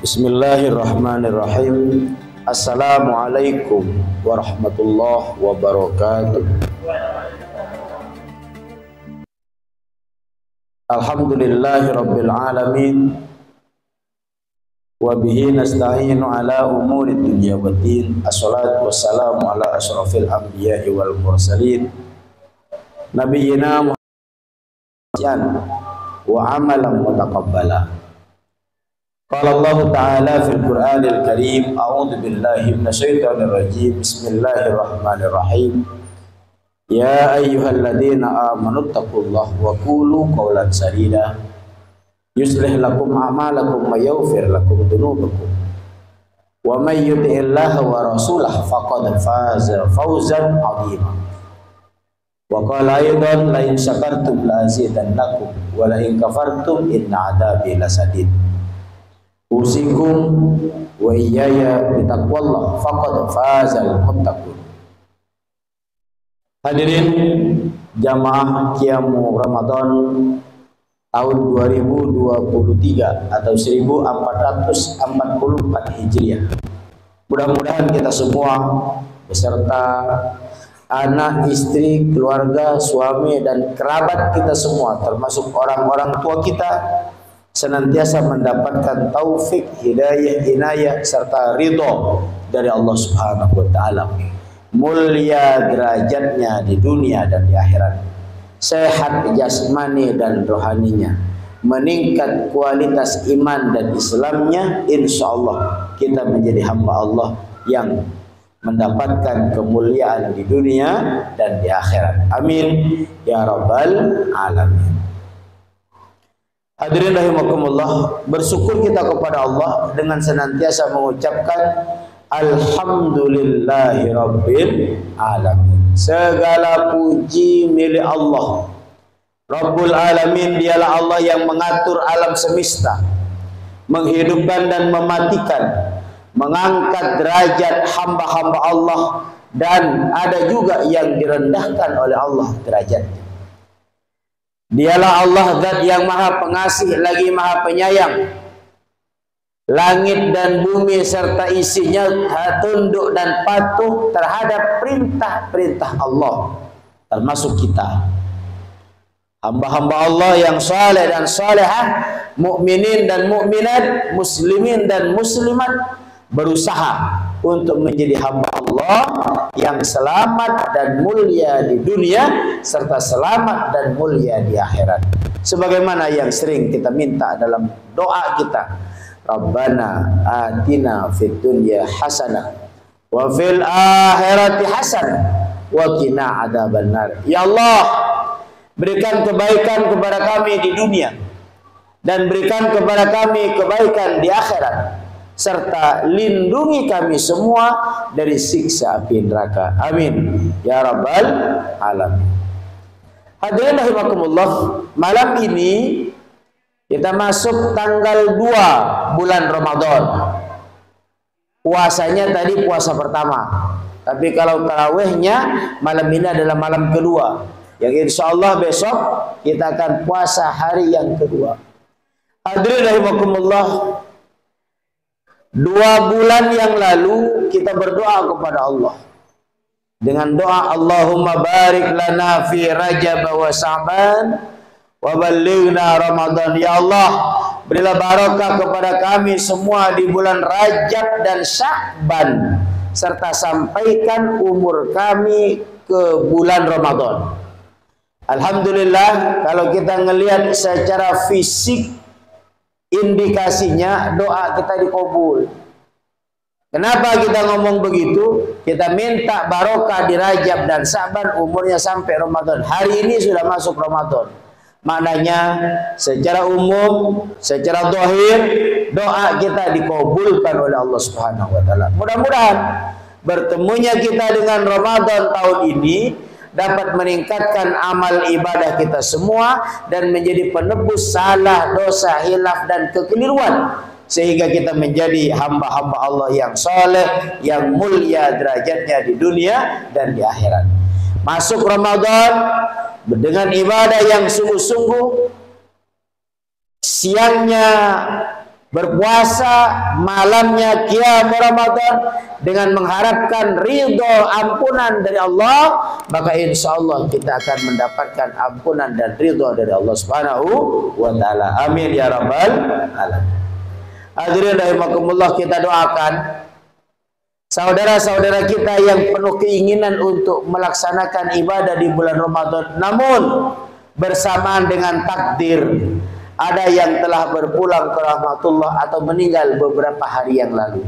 Bismillahirrahmanirrahim. Assalamualaikum warahmatullahi wabarakatuh. Alhamdulillahirabbil alamin. Wa bihi nasta'inu ala umuri dunya waddin. Assalatu wassalamu ala asyrafil anbiya'i wal mursalin. Nabiyyina Muhammadin wa amalan mutaqabbala. Qala Allah Ta'ala fil Qur'anil Karim, a'udzu billahi minasyaitonir rajim. Bismillahirrahmanirrahim. Ya ayyuhalladzina amanu taqullaha wa qulu qawlan sadida yuslih lakum a'malakum wa yaghfir lakum dhunubakum wa may yuti'illaha wa rasulahu faqad faza fawzan 'azima. Wa qala aidan la in syakartum la azidannakum wa la in kafartum inna 'adzabi lasadid. Usikum wa iyaya bitaqwallah faqad fazal muttaqun. Hadirin jamaah Qiyamu Ramadan tahun 2023 atau 1444 Hijriah. Mudah-mudahan kita semua beserta anak, istri, keluarga, suami dan kerabat kita semua, termasuk orang-orang tua kita, senantiasa mendapatkan taufik, hidayah, inayah serta ridho dari Allah Subhanahu wa taala. Mulia derajatnya di dunia dan di akhirat. Sehat jasmani dan rohaninya. Meningkat kualitas iman dan Islamnya, insyaallah kita menjadi hamba Allah yang mendapatkan kemuliaan di dunia dan di akhirat. Amin ya rabbal alamin. Hadirin rahimakumullah, bersyukur kita kepada Allah dengan senantiasa mengucapkan alhamdulillahi rabbil alamin. Segala puji milik Allah Rabbul alamin. Dialah Allah yang mengatur alam semesta, menghidupkan dan mematikan, mengangkat derajat hamba-hamba Allah, dan ada juga yang direndahkan oleh Allah derajatnya. Dialah Allah zat yang maha pengasih lagi maha penyayang. Langit dan bumi serta isinya tunduk dan patuh terhadap perintah-perintah Allah, termasuk kita, hamba-hamba Allah yang saleh dan salehah, mukminin dan mukminat, muslimin dan muslimat, berusaha untuk menjadi hamba Allah yang selamat dan mulia di dunia serta selamat dan mulia di akhirat. Sebagaimana yang sering kita minta dalam doa kita, Rabbana atina fid dunya hasanah wa fil akhirati hasanah wa qina adzabannar. Ya Allah, berikan kebaikan kepada kami di dunia dan berikan kepada kami kebaikan di akhirat, serta lindungi kami semua dari siksa api neraka. Amin ya rabbal alamin. Hadirin rahimakumullah, malam ini kita masuk tanggal 2 bulan Ramadan. Puasanya tadi puasa pertama, tapi kalau tarawihnya malam ini adalah malam kedua, yang insya Allah besok kita akan puasa hari yang kedua. Hadirin rahimakumullah, 2 bulan yang lalu kita berdoa kepada Allah dengan doa Allahumma barik lana fi Rajab wa Sya'ban wa ballighna Ramadan. Ya Allah, berilah barakah kepada kami semua di bulan Rajab dan Sya'ban, serta sampaikan umur kami ke bulan Ramadan. Alhamdulillah, kalau kita ngelihat secara fisik, indikasinya doa kita dikabul. Kenapa kita ngomong begitu? Kita minta barokah di Rajab dan Sya'ban, umurnya sampai Ramadan. Hari ini sudah masuk Ramadan. Maknanya secara umum, secara zahir, doa kita dikabulkan oleh Allah Subhanahu wa taala. Mudah-mudahan bertemunya kita dengan Ramadan tahun ini dapat meningkatkan amal ibadah kita semua dan menjadi penebus salah, dosa, hilaf dan kekeliruan, sehingga kita menjadi hamba-hamba Allah yang soleh, yang mulia derajatnya di dunia dan di akhirat. Masuk Ramadan dengan ibadah yang sungguh-sungguh, siangnya berpuasa malamnya qiyam Ramadan dengan mengharapkan ridho ampunan dari Allah, maka insya Allah kita akan mendapatkan ampunan dan ridho dari Allah Subhanahu wa taala. Amin ya rabbal alamin. Hadirin rahimakumullah, kita doakan saudara-saudara kita yang penuh keinginan untuk melaksanakan ibadah di bulan Ramadan, namun bersamaan dengan takdir ada yang telah berpulang ke rahmatullah atau meninggal beberapa hari yang lalu.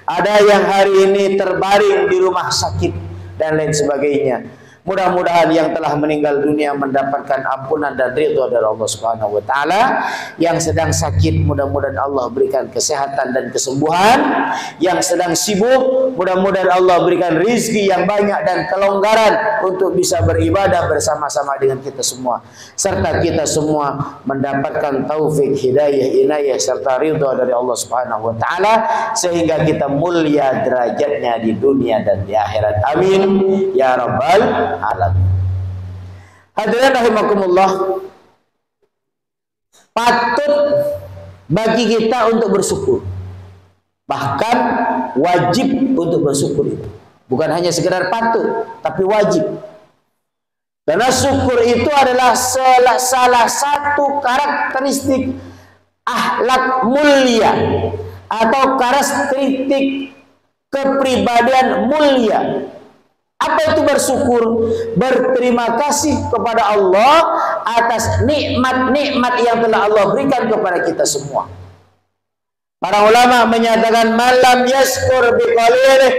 Ada yang hari ini terbaring di rumah sakit dan lain sebagainya. Mudah-mudahan yang telah meninggal dunia mendapatkan ampunan dan ridho dari Allah Subhanahu wa taala. Yang sedang sakit, mudah-mudahan Allah berikan kesehatan dan kesembuhan. Yang sedang sibuk, mudah-mudahan Allah berikan rizki yang banyak dan kelonggaran untuk bisa beribadah bersama-sama dengan kita semua. Serta kita semua mendapatkan taufik, hidayah, inayah serta ridho dari Allah Subhanahu wa taala, sehingga kita mulia derajatnya di dunia dan di akhirat. Amin ya rabbal alam. Hadirin rahimakumullah, patut bagi kita untuk bersyukur, bahkan wajib untuk bersyukur itu. Bukan hanya sekedar patut, tapi wajib. Karena syukur itu adalah salah satu karakteristik akhlak mulia atau karakteristik kepribadian mulia. Apa itu bersyukur? Berterima kasih kepada Allah atas nikmat-nikmat yang telah Allah berikan kepada kita semua. Para ulama menyatakan malam yaskur biqalilih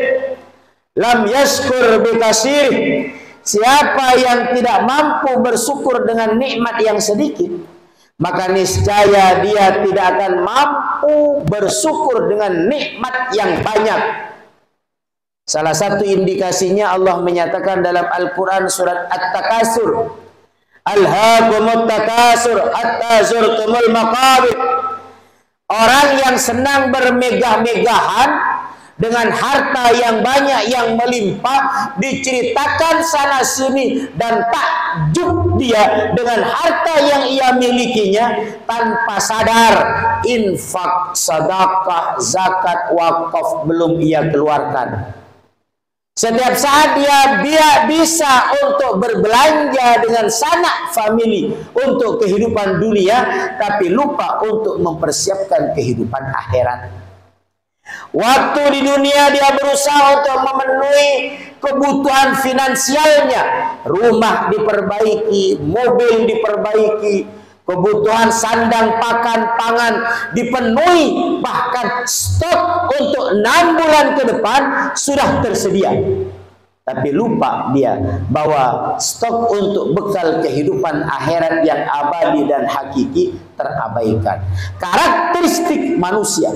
lam yaskur bikasirih. Siapa yang tidak mampu bersyukur dengan nikmat yang sedikit, maka niscaya dia tidak akan mampu bersyukur dengan nikmat yang banyak. Salah satu indikasinya Allah menyatakan dalam Al-Quran surat At-Takasur, Alhaakumut takasur hatta zurtumul maqabir. Orang yang senang bermegah-megahan dengan harta yang banyak yang melimpah, diceritakan sana sini dan takjub dia dengan harta yang ia milikinya tanpa sadar infak, sedekah, zakat, wakaf belum ia keluarkan. Setiap saat dia bisa untuk berbelanja dengan sanak famili untuk kehidupan dunia, tapi lupa untuk mempersiapkan kehidupan akhirat. Waktu di dunia dia berusaha untuk memenuhi kebutuhan finansialnya, rumah diperbaiki, mobil diperbaiki, kebutuhan sandang, pakan, pangan dipenuhi, bahkan stok untuk 6 bulan ke depan sudah tersedia. Tapi lupa dia bahwa stok untuk bekal kehidupan akhirat yang abadi dan hakiki terabaikan. Karakteristik manusia.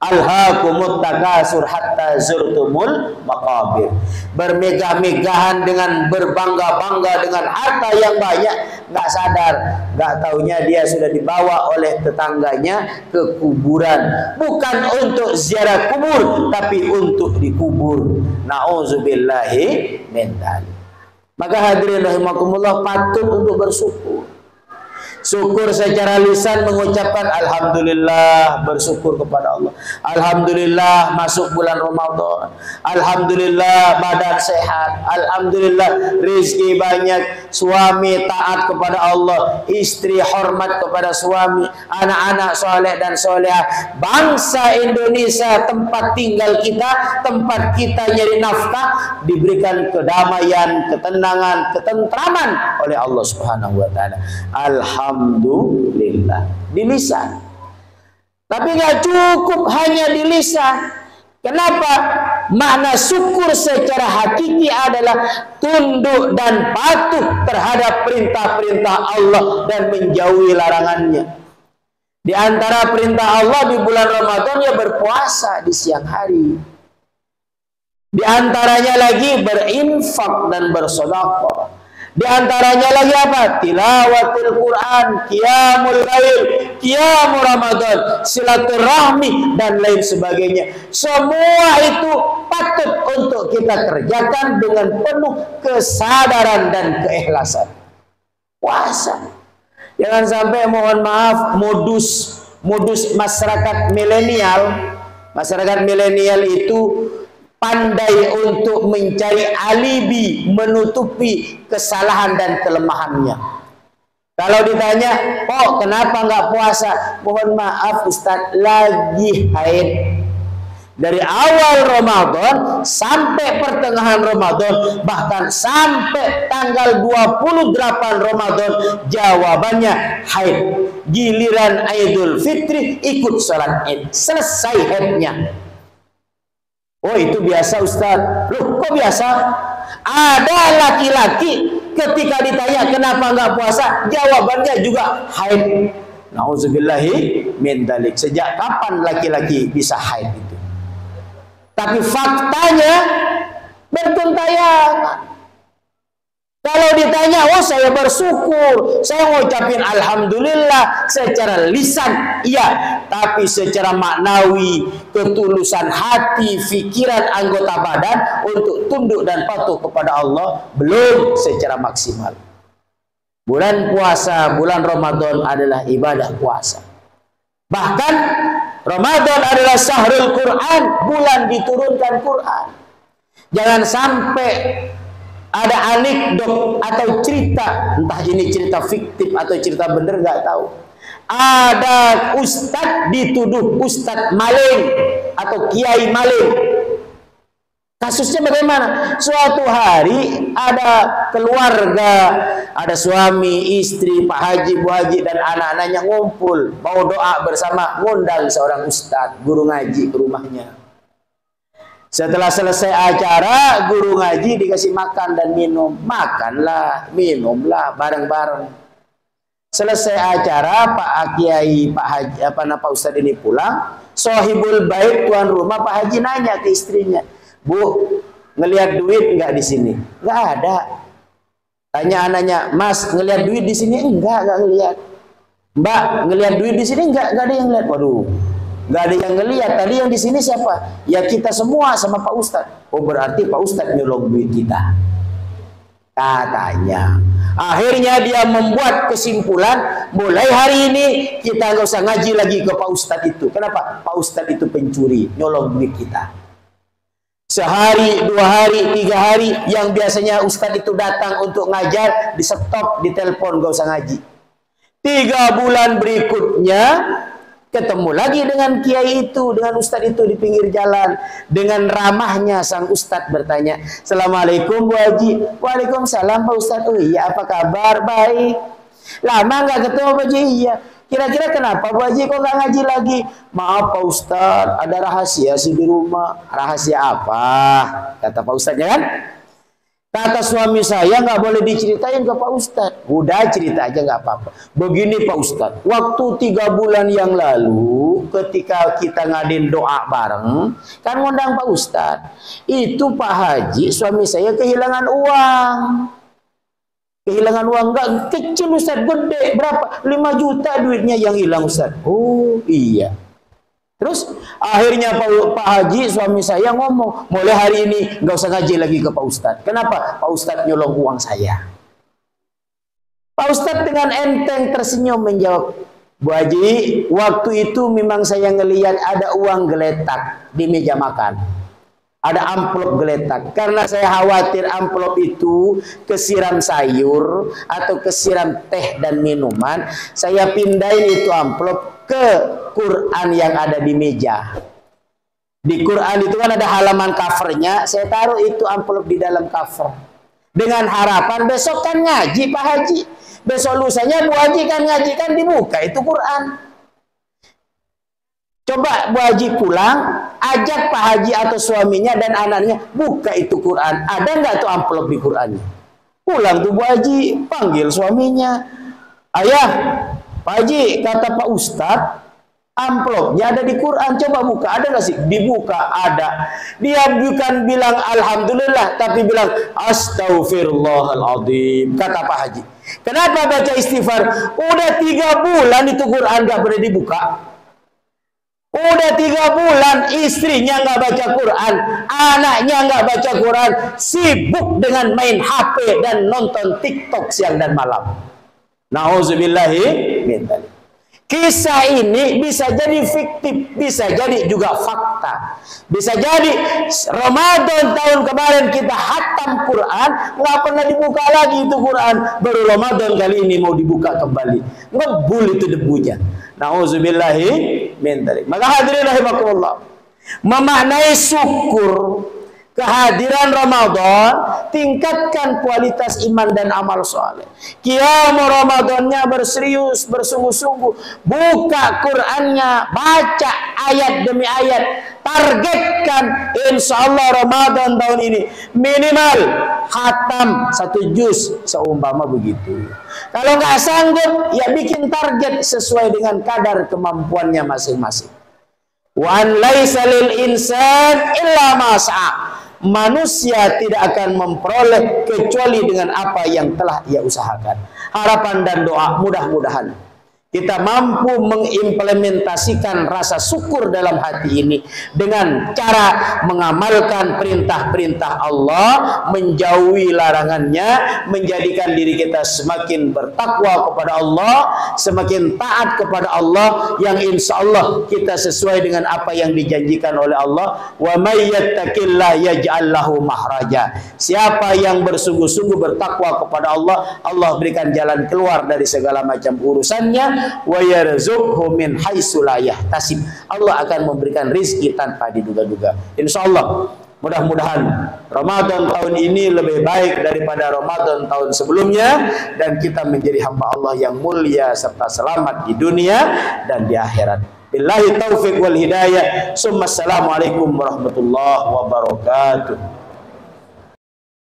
Alhaakumut takasur hatta zurtumul maqabir. Bermegah-megahan dengan berbangga-bangga dengan harta yang banyak, nggak sadar, nggak taunya dia sudah dibawa oleh tetangganya ke kuburan, bukan untuk ziarah kubur, tapi untuk dikubur. Nauzubillahi min dzalik. Maka hadirin rahimakumullah, patut untuk bersyukur. Syukur secara lisan mengucapkan alhamdulillah, bersyukur kepada Allah. Alhamdulillah masuk bulan Ramadan. Alhamdulillah badan sehat. Alhamdulillah rezeki banyak. Suami taat kepada Allah, istri hormat kepada suami, anak-anak soleh dan solehah. Bangsa Indonesia, tempat tinggal kita, tempat kita nyari nafkah, diberikan kedamaian, ketenangan, ketentraman oleh Allah Subhanahu wa taala. Alhamdulillah di lisan. Tapi nggak cukup hanya di lisan. Kenapa? Makna syukur secara hakiki adalah tunduk dan patuh terhadap perintah-perintah Allah dan menjauhi larangannya. Di antara perintah Allah di bulan Ramadan ya berpuasa di siang hari. Di antaranya lagi berinfak dan bersedekah. Di antaranya lagi apa? Tilawatul Quran, qiyamul lail, qiyamul Ramadan, silaturahmi dan lain sebagainya. Semua itu patut untuk kita kerjakan dengan penuh kesadaran dan keikhlasan. Puasa. Jangan sampai mohon maaf modus modus masyarakat milenial. Masyarakat milenial itu pandai untuk mencari alibi, menutupi kesalahan dan kelemahannya. Kalau ditanya, "Oh, kenapa nggak puasa?" "Mohon maaf Ustadz, lagi haid." Dari awal Ramadan sampai pertengahan Ramadan, bahkan sampai tanggal 28 Ramadan, jawabannya haid. Giliran Idul Fitri ikut sholat Id, selesai haidnya. "Oh, itu biasa Ustadz." "Loh, kok biasa?" Ada laki-laki ketika ditanya kenapa nggak puasa, jawabannya juga haid. Nauzubillahi min dzalik. Sejak kapan laki-laki bisa haid itu? Tapi faktanya bergentayangan. Kalau ditanya, "Oh, saya bersyukur, saya ngucapin alhamdulillah," secara lisan iya, tapi secara maknawi, ketulusan hati, pikiran, anggota badan untuk tunduk dan patuh kepada Allah belum secara maksimal. Bulan puasa, bulan Ramadan adalah ibadah puasa. Bahkan Ramadan adalah syahrul Quran, bulan diturunkan Quran. Jangan sampai ada anekdot atau cerita, entah ini cerita fiktif atau cerita bener nggak tahu. Ada ustadz dituduh ustadz maling atau kiai maling. Kasusnya bagaimana? Suatu hari ada keluarga, ada suami, istri, Pak Haji, Bu Haji, dan anak-anaknya ngumpul, mau doa bersama, ngundang seorang ustadz, guru ngaji ke rumahnya. Setelah selesai acara, guru ngaji dikasih makan dan minum. Makanlah, minumlah bareng-bareng. Selesai acara, Pak Kiai, Pak Haji, Pak Ustadz ini pulang. Sohibul bait, tuan rumah, Pak Haji nanya ke istrinya, "Bu, ngelihat duit nggak di sini?" "Nggak ada." Tanya anaknya, "Mas, ngelihat duit di sini?" Nggak ngelihat." "Mbak, ngelihat duit di sini?" Nggak ada yang ngelihat." "Waduh, nggak ada yang ngelihat. Tadi yang di sini siapa?" "Ya kita semua sama Pak Ustadz." "Oh, berarti Pak Ustadz nyolong duit kita," katanya. Akhirnya dia membuat kesimpulan, mulai hari ini kita nggak usah ngaji lagi ke Pak Ustadz itu. Kenapa? Pak Ustadz itu pencuri, nyolong duit kita. Sehari, 2 hari, 3 hari, yang biasanya ustadz itu datang untuk ngajar, di stop, ditelepon, gak usah ngaji. 3 bulan berikutnya, ketemu lagi dengan kiai itu, dengan ustadz itu di pinggir jalan. Dengan ramahnya sang ustadz bertanya, "Assalamualaikum Bu Haji." "Waalaikumsalam Pak Ustadz." "Oh iya, apa kabar?" "Baik." "Lama nggak ketemu Pak Haji?" "Iya." "Kira-kira kenapa Bu Haji kok nggak ngaji lagi?" "Maaf Pak Ustadz, ada rahasia sih di rumah." "Rahasia apa?" kata Pak Ustadz, ya kan? "Kata suami saya nggak boleh diceritain ke Pak Ustadz." "Udah, cerita aja nggak apa-apa." "Begini Pak Ustadz, waktu 3 bulan yang lalu ketika kita ngadain doa bareng, kan ngundang Pak Ustadz, itu Pak Haji suami saya kehilangan uang." "Kehilangan uang?" "Enggak, kecil Ustaz, gede." "Berapa?" 5 juta duitnya yang hilang Ustaz." "Oh iya." Terus akhirnya Pak Haji suami saya ngomong, "Mulai hari ini nggak usah ngaji lagi ke Pak Ustadz." "Kenapa?" "Pak Ustadz nyolong uang saya." Pak Ustadz dengan enteng tersenyum menjawab, "Bu Haji, waktu itu memang saya ngelihat ada uang geletak di meja makan. Ada amplop geletak. Karena saya khawatir amplop itu kesiram sayur atau kesiram teh dan minuman, saya pindahin itu amplop ke Quran yang ada di meja. Di Quran itu kan ada halaman covernya, saya taruh itu amplop di dalam cover. Dengan harapan besok kan ngaji Pak Haji. Besok lusanya Bu Haji kan ngaji, kan dibuka itu Quran. Coba Bu Haji pulang, ajak Pak Haji atau suaminya dan anaknya, buka itu Quran. Ada nggak tuh amplop di Qurannya? Pulang tuh Bu Haji, panggil suaminya. "Ayah, Pak Haji, kata Pak Ustadz, amplopnya ada di Quran, coba buka." "Ada nggak sih?" Dibuka, ada. Dia bukan bilang alhamdulillah, tapi bilang astagfirullahaladzim, kata Pak Haji. "Kenapa baca istighfar?" "Udah 3 bulan itu Quran nggak boleh dibuka. Udah 3 bulan istrinya nggak baca Quran, anaknya nggak baca Quran, sibuk dengan main HP dan nonton TikTok siang dan malam." Nauzubillahi min dzalik. Kisah ini bisa jadi fiktif, bisa jadi juga fakta. Bisa jadi Ramadan tahun kemarin kita khatam Quran, nggak pernah dibuka lagi itu Quran. Baru Ramadan kali ini mau dibuka kembali. Ngebul itu debunya. Nauzubillahi min dzalik. Maka hadirin rahimakumullah, memaknai syukur kehadiran Ramadan, tingkatkan kualitas iman dan amal soleh. Qiyam Ramadannya berserius, bersungguh-sungguh, buka Qurannya, baca ayat demi ayat, targetkan insya Allah Ramadan tahun ini minimal khatam 1 juz seumpama begitu. Kalau nggak sanggup, ya bikin target sesuai dengan kadar kemampuannya masing-masing. Wa an laisa lil insan illa ma sa'a. Manusia tidak akan memperoleh kecuali dengan apa yang telah ia usahakan. Harapan dan doa, mudah-mudahan kita mampu mengimplementasikan rasa syukur dalam hati ini dengan cara mengamalkan perintah-perintah Allah, menjauhi larangannya, menjadikan diri kita semakin bertakwa kepada Allah, semakin taat kepada Allah, yang insya Allah kita sesuai dengan apa yang dijanjikan oleh Allah. Wa may yattaqillah yaj'al lahu mahraja. Siapa yang bersungguh-sungguh bertakwa kepada Allah, Allah berikan jalan keluar dari segala macam urusannya. Wa yarzuqhu min haitsu la yahtasib. Allah akan memberikan rizki tanpa diduga-duga. Insyaallah, mudah-mudahan Ramadan tahun ini lebih baik daripada Ramadan tahun sebelumnya, dan kita menjadi hamba Allah yang mulia serta selamat di dunia dan di akhirat. Billahi taufiq wal hidayah. Assalamualaikum warahmatullahi wabarakatuh.